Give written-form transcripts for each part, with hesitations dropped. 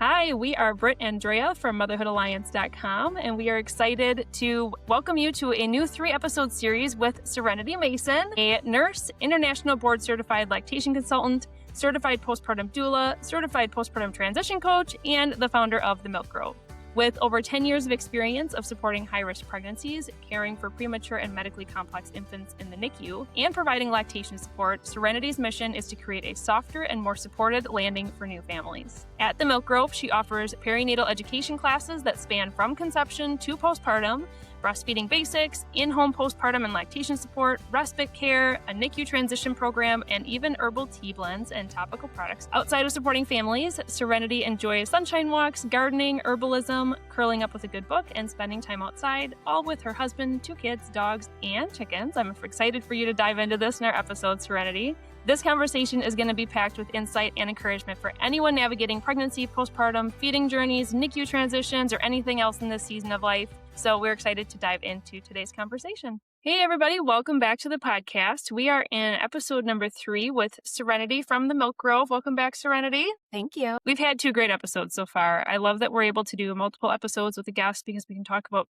Hi, we are Britt and Drea from motherhoodalliance.com, and we are excited to welcome you to a new 3-episode series with Serenity Mason, a nurse, international board-certified lactation consultant, certified postpartum doula, certified postpartum transition coach, and the founder of The Milk Grove. With over 10 years of experience of supporting high-risk pregnancies, caring for premature and medically complex infants in the NICU, and providing lactation support, Serenity's mission is to create a softer and more supported landing for new families. At The Milk Grove, she offers perinatal education classes that span from conception to postpartum, breastfeeding basics, in-home postpartum and lactation support, respite care, a NICU transition program, and even herbal tea blends and topical products. Outside of supporting families, Serenity enjoys sunshine walks, gardening, herbalism, curling up with a good book, and spending time outside, all with her husband, 2 kids, dogs, and chickens. I'm excited for you to dive into this in our episode, Serenity. This conversation is going to be packed with insight and encouragement for anyone navigating pregnancy, postpartum, feeding journeys, NICU transitions, or anything else in this season of life. So we're excited to dive into today's conversation. Hey, everybody. Welcome back to the podcast. We are in episode number 3 with Serenity from The Milk Grove. Welcome back, Serenity. Thank you. We've had 2 great episodes so far. I love that we're able to do multiple episodes with a guest because we can talk about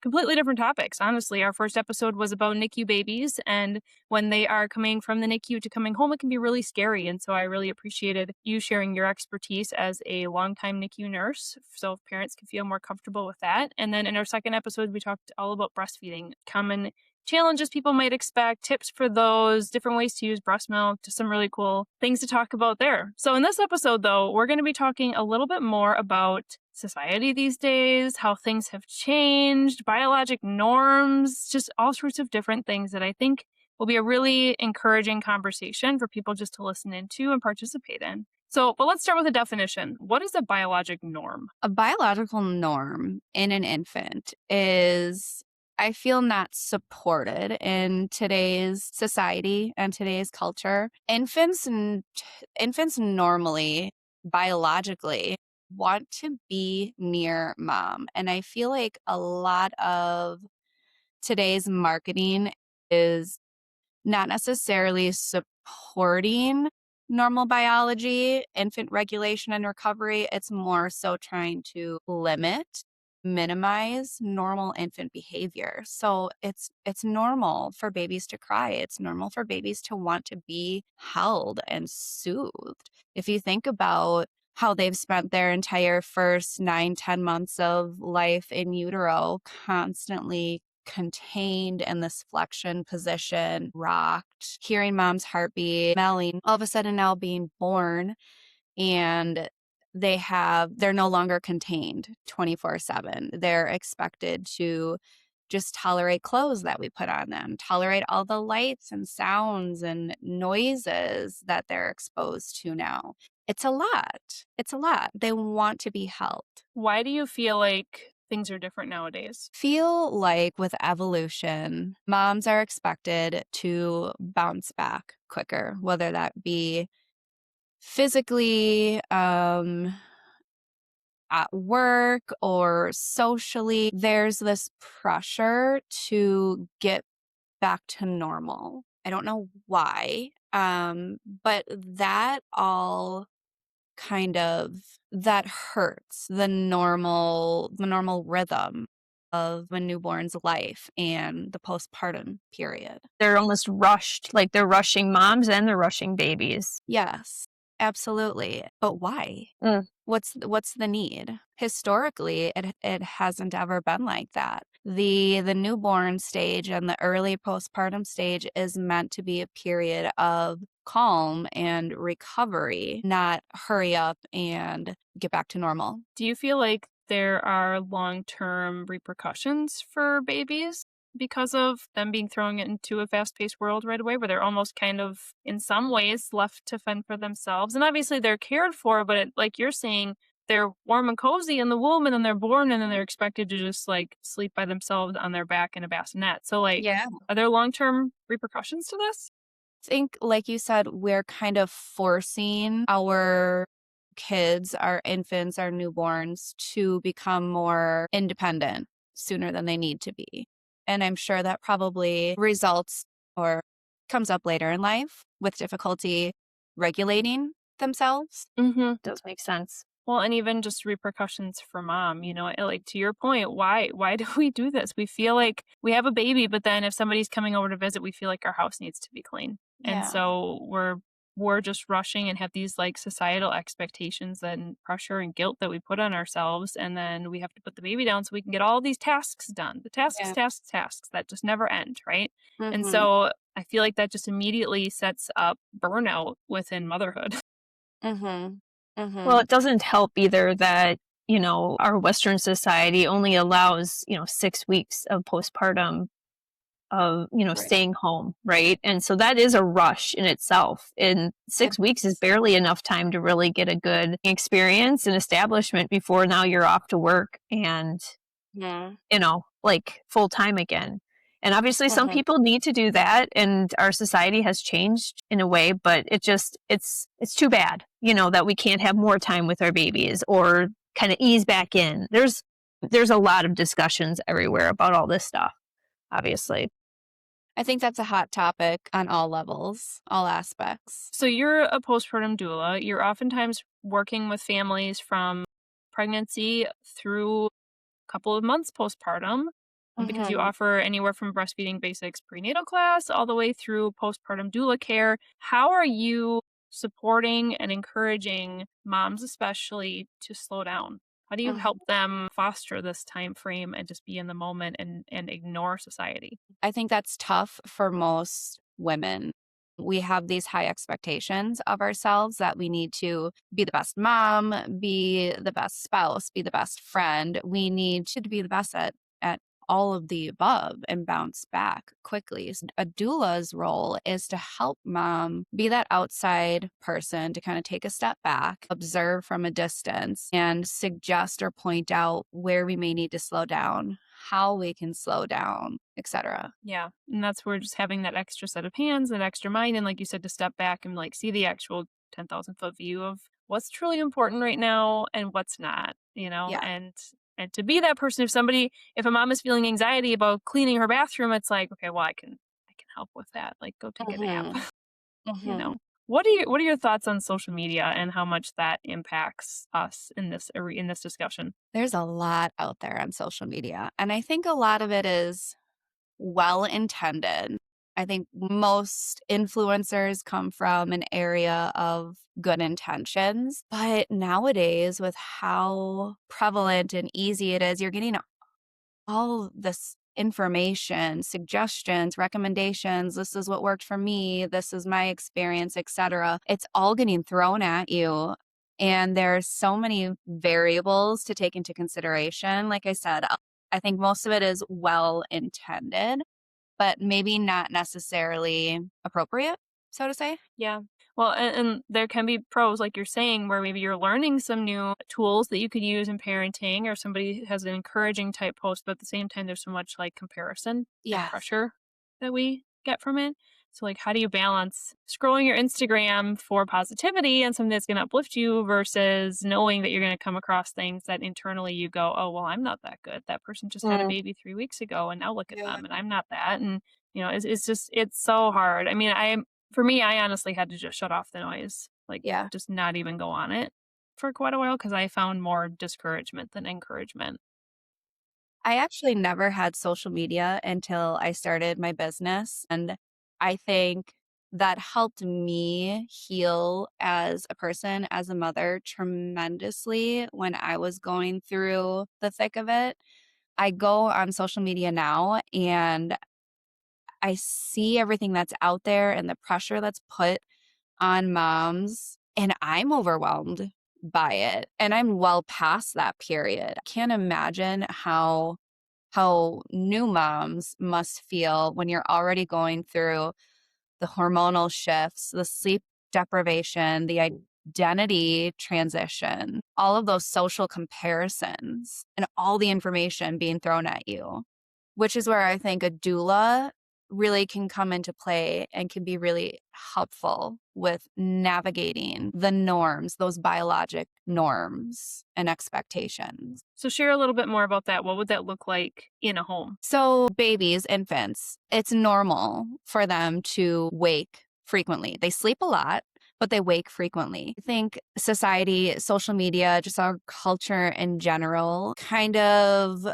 completely different topics. Honestly, our first episode was about NICU babies, and when they are coming from the NICU to coming home, it can be really scary. And so I really appreciated you sharing your expertise as a longtime NICU nurse, so parents can feel more comfortable with that. And then in our second episode, we talked all about breastfeeding, common challenges people might expect, tips for those, different ways to use breast milk, just some really cool things to talk about there. So in this episode, though, we're going to be talking a little bit more about society these days, how things have changed, biologic norms, just all sorts of different things that I think will be a really encouraging conversation for people just to listen into and participate in. But let's start with a definition. What is a biologic norm? A biological norm in an infant is, I feel, not supported in today's society and today's culture. Infants normally, biologically, want to be near mom. And I feel like a lot of today's marketing is not necessarily supporting normal biology, infant regulation and recovery. It's more so trying to minimize normal infant behavior. So it's normal for babies to cry. It's normal for babies to want to be held and soothed. If you think about how they've spent their entire first 9-10 months of life in utero constantly contained in this flexion position, rocked, hearing mom's heartbeat, smelling, all of a sudden now being born, and they're no longer contained 24/7. They're expected to just tolerate clothes that we put on them, tolerate all the lights and sounds and noises that they're exposed to now. It's a lot. It's a lot. They want to be held. Why do you feel like things are different nowadays? Feel like with evolution, moms are expected to bounce back quicker, whether that be physically, at work or socially. There's this pressure to get back to normal. I don't know why, but that all that hurts the normal rhythm of a newborn's life and the postpartum period. They're almost rushed, like they're rushing moms and they're rushing babies. Yes, absolutely. But why? What's the need? Historically, it hasn't ever been like that. The newborn stage and the early postpartum stage is meant to be a period of calm and recovery, not hurry up and get back to normal. Do you feel like there are long-term repercussions for babies because of them being thrown into a fast-paced world right away, where they're almost kind of, in some ways, left to fend for themselves? And obviously they're cared for, but like you're saying, they're warm and cozy in the womb, and then they're born, and then they're expected to just like sleep by themselves on their back in a bassinet. So Are there long-term repercussions to this? I think, like you said, we're kind of forcing our kids, our infants, our newborns to become more independent sooner than they need to be. And I'm sure that probably results or comes up later in life with difficulty regulating themselves. Does make sense. Well, and even just repercussions for mom, like to your point, why do we do this? We feel like we have a baby, but then if somebody's coming over to visit, we feel like our house needs to be clean. And Yeah. so we're just rushing and have these like societal expectations and pressure and guilt that we put on ourselves, and then we have to put the baby down so we can get all these tasks done. The tasks, Yeah. tasks, tasks that just never end, right? And Mm-hmm. so I feel like that just immediately sets up burnout within motherhood. Mm-hmm. Well, Mm-hmm. it doesn't help either that, our Western society only allows, 6 weeks of postpartum of, Right. staying home, right? And so that is a rush in itself. And It 6 weeks is is. barely enough time to really get a good experience and establishment before now you're off to work and, Yeah. like full time again. And obviously some Mm-hmm. people need to do that and our society has changed in a way, but it's too bad, that we can't have more time with our babies or kind of ease back in. There's a lot of discussions everywhere about all this stuff, obviously. I think that's a hot topic on all levels, all aspects. So you're a postpartum doula. You're oftentimes working with families from pregnancy through a couple of months postpartum because you Mm-hmm. offer anywhere from breastfeeding basics prenatal class all the way through postpartum doula care. How are you supporting and encouraging moms especially to slow down? How do you help them foster this time frame and just be in the moment and ignore society? I think that's tough for most women. We have these high expectations of ourselves that we need to be the best mom, be the best spouse, be the best friend. We need to be the best at all of the above and bounce back quickly. A doula's role is to help mom be that outside person to kind of take a step back, observe from a distance, and suggest or point out where we may need to slow down, how we can slow down, etc. Yeah. And that's where just having that extra set of hands, that extra mind, and like you said, to step back and like see the actual 10,000-foot view of what's truly important right now and what's not, Yeah. and to be that person. If a mom is feeling anxiety about cleaning her bathroom, it's like, okay, well, I can help with that. Like go take a nap, Hmm. you Hmm. know. What are your thoughts on social media and how much that impacts us in this discussion? There's a lot out there on social media. And I think a lot of it is well intended. I think most influencers come from an area of good intentions. But nowadays, with how prevalent and easy it is, you're getting all this information, suggestions, recommendations. This is what worked for me. This is my experience, etc. It's all getting thrown at you. And there's so many variables to take into consideration. Like I said, I think most of it is well intended, but maybe not necessarily appropriate, so to say. Yeah. Well, and there can be pros, like you're saying, where maybe you're learning some new tools that you could use in parenting, or somebody has an encouraging type post, but at the same time, there's so much like comparison and Yes. pressure that we get from it. So, like, how do you balance scrolling your Instagram for positivity and something that's going to uplift you versus knowing that you're going to come across things that internally you go, oh, well, I'm not that good. That person just had a Mm. baby 3 weeks ago, and now look at Yeah. them, and I'm not that. And, it's so hard. I mean, for me, I honestly had to just shut off the noise, like Yeah. just not even go on it for quite a while because I found more discouragement than encouragement. I actually never had social media until I started my business. And I think that helped me heal as a person, as a mother, tremendously when I was going through the thick of it. I go on social media now and I see everything that's out there and the pressure that's put on moms, and I'm overwhelmed by it. And I'm well past that period. I can't imagine how new moms must feel when you're already going through the hormonal shifts, the sleep deprivation, the identity transition, all of those social comparisons, and all the information being thrown at you, which is where I think a doula really can come into play and can be really helpful with navigating the norms, those biologic norms and expectations. So share a little bit more about that. What would that look like in a home? So, babies, infants, it's normal for them to wake frequently. They sleep a lot, but they wake frequently. I think society, social media, just our culture in general, kind of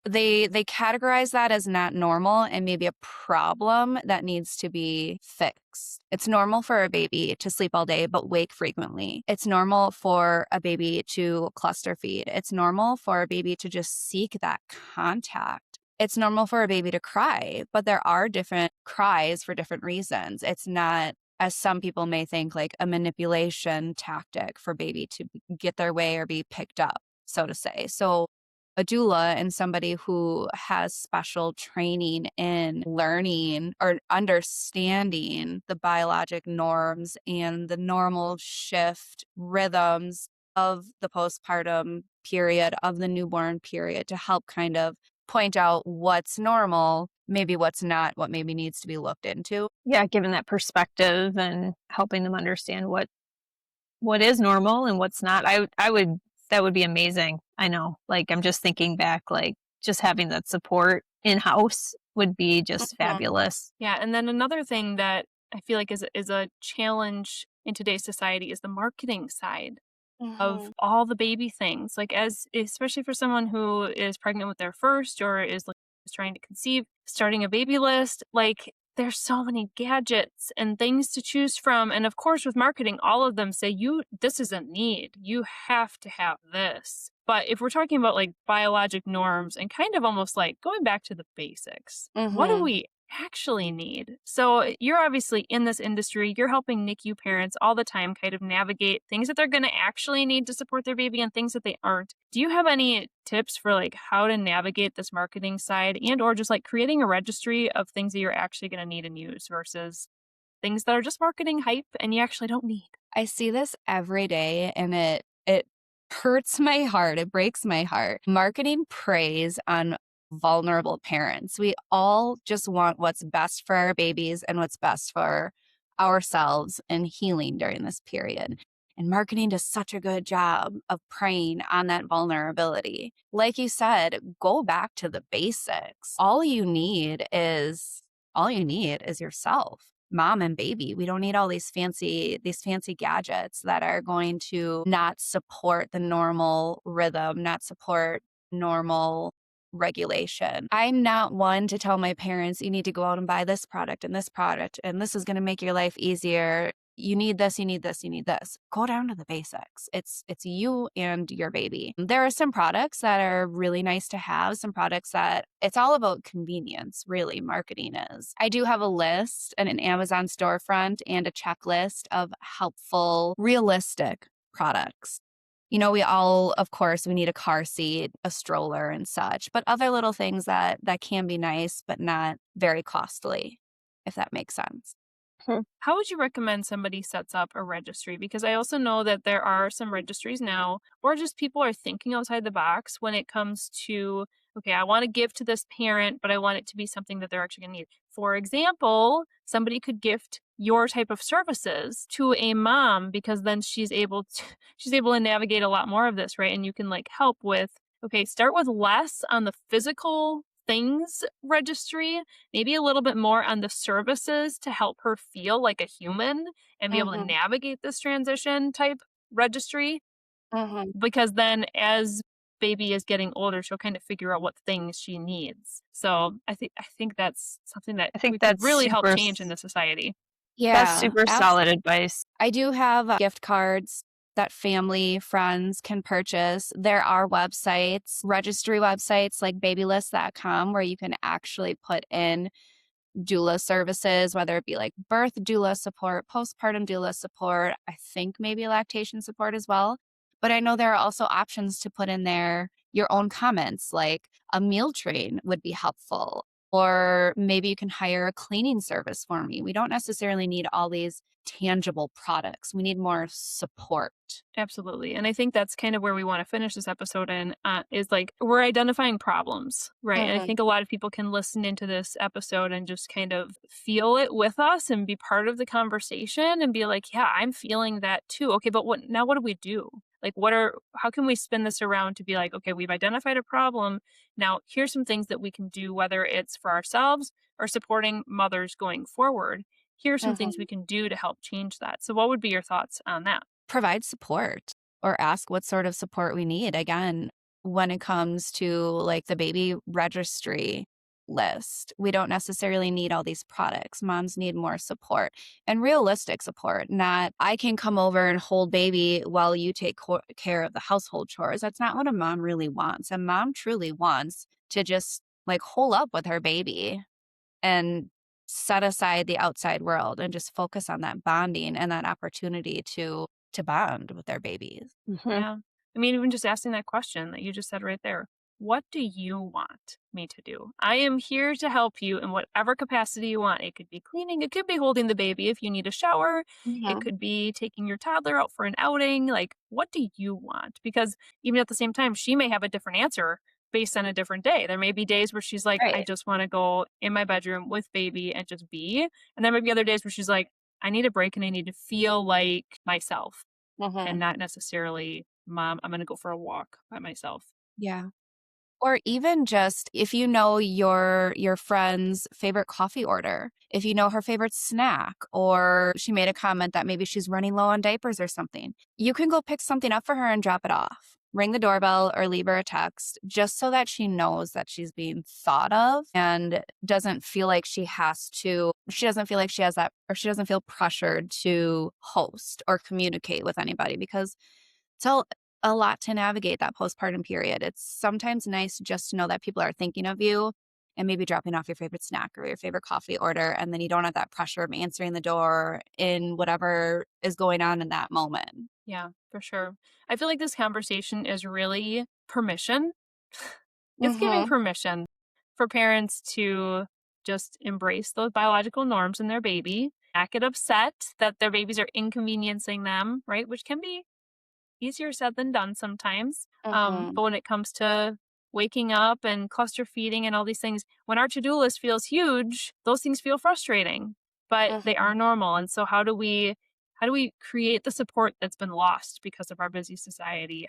they categorize that as not normal and maybe a problem that needs to be fixed. It's normal for a baby to sleep all day but wake frequently. It's normal for a baby to cluster feed. It's normal for a baby to just seek that contact. It's normal for a baby to cry, but there are different cries for different reasons. It's not, as some people may think, like a manipulation tactic for baby to get their way or be picked up, so to say. So a doula and somebody who has special training in learning or understanding the biologic norms and the normal shift rhythms of the postpartum period, of the newborn period, to help kind of point out what's normal, maybe what's not, what maybe needs to be looked into. Yeah, given that perspective and helping them understand what is normal and what's not. I would that would be amazing. I know. Like I'm just thinking back, like just having that support in-house would be just fabulous. Yeah, and then another thing that I feel like is a challenge in today's society is the marketing side of all the baby things. Like as especially for someone who is pregnant with their first or is trying to conceive, starting a baby list, like there's so many gadgets and things to choose from. And of course with marketing, all of them say this is a need. You have to have this. But if we're talking about like biologic norms and kind of almost like going back to the basics, what do we actually need? So you're obviously in this industry, you're helping NICU parents all the time kind of navigate things that they're going to actually need to support their baby and things that they aren't. Do you have any tips for like how to navigate this marketing side and or just like creating a registry of things that you're actually going to need and use versus things that are just marketing hype and you actually don't need? I see this every day and it hurts my heart. It breaks my heart. Marketing preys on vulnerable parents. We all just want what's best for our babies and what's best for ourselves and healing during this period. And marketing does such a good job of preying on that vulnerability. Like you said, go back to the basics. All you need is yourself. Mom and baby. We don't need all these fancy gadgets that are going to not support the normal rhythm, not support normal regulation. I'm not one to tell my parents, you need to go out and buy this product, and this is going to make your life easier. You need this, you need this, you need this. Go down to the basics. It's you and your baby. There are some products that are really nice to have, some products that it's all about convenience, really, marketing is. I do have a list and an Amazon storefront and a checklist of helpful, realistic products. You know, we all, of course, we need a car seat, a stroller and such, but other little things that can be nice, but not very costly, if that makes sense. How would you recommend somebody sets up a registry? Because I also know that there are some registries now, or just people are thinking outside the box when it comes to, okay, I want to give to this parent, but I want it to be something that they're actually going to need. For example, somebody could gift your type of services to a mom because then she's able to navigate a lot more of this, right? And you can like help with, okay, start with less on the physical things registry, maybe a little bit more on the services to help her feel like a human and be able to navigate this transition type registry. Because then as baby is getting older, she'll kind of figure out what things she needs. So I think that's something that I think we could that's really help super change in the society. that's Yeah, super solid advice. I do have gift cards that family, friends can purchase. There are websites, registry websites like babylist.com, where you can actually put in doula services, whether it be like birth doula support, postpartum doula support, I think maybe lactation support as well. But I know there are also options to put in there your own comments, like a meal train would be helpful, or maybe you can hire a cleaning service for me. We don't necessarily need all these tangible products. We need more support. Absolutely. And I think that's kind of where we want to finish this episode in is like we're identifying problems, right? And I think a lot of people can listen into this episode and just kind of feel it with us and be part of the conversation and be like, yeah, I'm feeling that too. Okay, but what do we do? Like how can we spin this around to be like, okay, we've identified a problem. Now here's some things that we can do, whether it's for ourselves or supporting mothers going forward. here are some things we can do to help change that. So what would be your thoughts on that? Provide support or ask what sort of support we need. Again, when it comes to like the baby registry list, we don't necessarily need all these products. Moms need more support and realistic support, not I can come over and hold baby while you take care of the household chores. That's not what a mom really wants. A mom truly wants to just like hole up with her baby and set aside the outside world and just focus on that bonding and that opportunity to bond with their babies. Yeah. I mean, even just asking that question that you just said right there. What do you want me to do? I am here to help you in whatever capacity you want. It could be cleaning. It could be holding the baby if you need a shower. It could be taking your toddler out for an outing. Like, what do you want? Because even at the same time, she may have a different answer based on a different day. There may be days where she's like, I Right. just want to go in my bedroom with baby and just be. And there may be other days where she's like, I need a break and I need to feel like myself and not necessarily, Mom, I'm going to go for a walk by myself. Yeah. Or even just if you know your friend's favorite coffee order, if you know her favorite snack, or she made a comment that maybe she's running low on diapers or something, you can go pick something up for her and drop it off. Ring the doorbell or leave her a text just so that she knows that she's being thought of and doesn't feel like she doesn't feel like she has that, or she doesn't feel pressured to host or communicate with anybody, because it's a lot to navigate that postpartum period. It's sometimes nice just to know that people are thinking of you and maybe dropping off your favorite snack or your favorite coffee order. And then you don't have that pressure of answering the door in whatever is going on in that moment. Yeah, for sure. I feel like this conversation is really permission. It's giving permission for parents to just embrace those biological norms in their baby, not get upset that their babies are inconveniencing them, right? Which can be easier said than done sometimes. But when it comes to waking up and cluster feeding and all these things, when our to-do list feels huge, those things feel frustrating, but they are normal. And so how do we create the support that's been lost because of our busy society?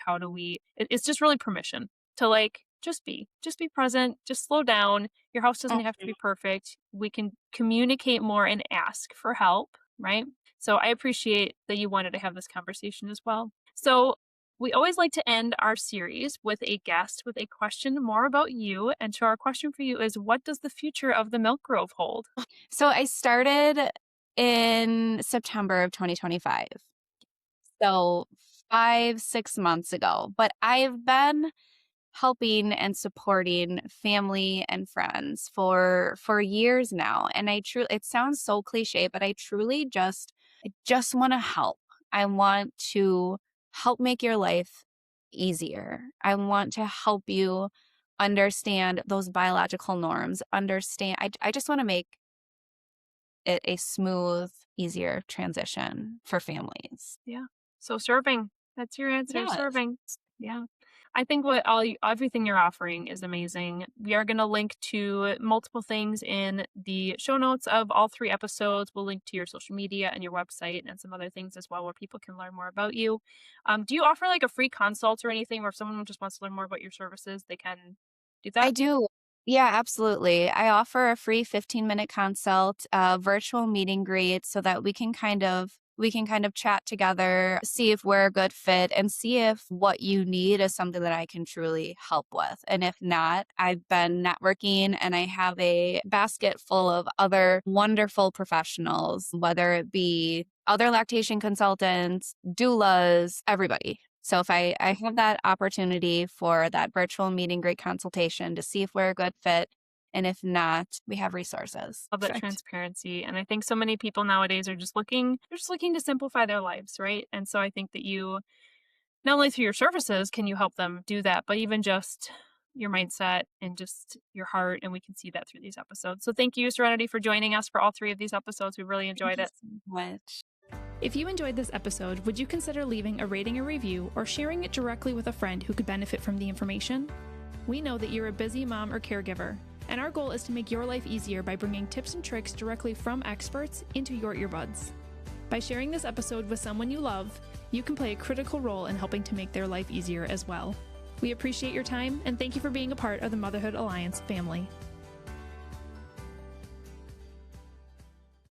It's just really permission to like, just be present, just slow down. Your house doesn't have to be perfect. We can communicate more and ask for help, right? So I appreciate that you wanted to have this conversation as well. So we always like to end our series with a guest with a question more about you. And so our question for you is, what does the future of the Milk Grove hold? So I started in September of 2025. So 5-6 months ago, but I've been helping and supporting family and friends for years now. And it sounds so cliche, but I just want to help. I want to help make your life easier. I want to help you understand those biological norms, I just want to make it a smooth, easier transition for families. Yeah. So serving, that's your answer. Yes. Serving. Yeah. I think everything you're offering is amazing. We are going to link to multiple things in the show notes of all 3 episodes. We'll link to your social media and your website and some other things as well where people can learn more about you. Do you offer like a free consult or anything where if someone just wants to learn more about your services, they can do that? I do. Yeah, absolutely. I offer a free 15-minute consult, virtual meet and greet, so that we can kind of chat together, see if we're a good fit, and see if what you need is something that I can truly help with. And if not, I've been networking and I have a basket full of other wonderful professionals, whether it be other lactation consultants, doulas, everybody. So if I have that opportunity for that virtual meet and greet consultation to see if we're a good fit, and if not, we have resources. Love that transparency. And I think so many people nowadays are just looking to simplify their lives, right? And so I think that you, not only through your services can you help them do that, but even just your mindset and just your heart. And we can see that through these episodes. So thank you, Serenity, for joining us for all 3 of these episodes. We really enjoyed it. Thank you so much. If you enjoyed this episode, would you consider leaving a rating or review or sharing it directly with a friend who could benefit from the information? We know that you're a busy mom or caregiver, and our goal is to make your life easier by bringing tips and tricks directly from experts into your earbuds. By sharing this episode with someone you love, you can play a critical role in helping to make their life easier as well. We appreciate your time, and thank you for being a part of the Motherhood Alliance family.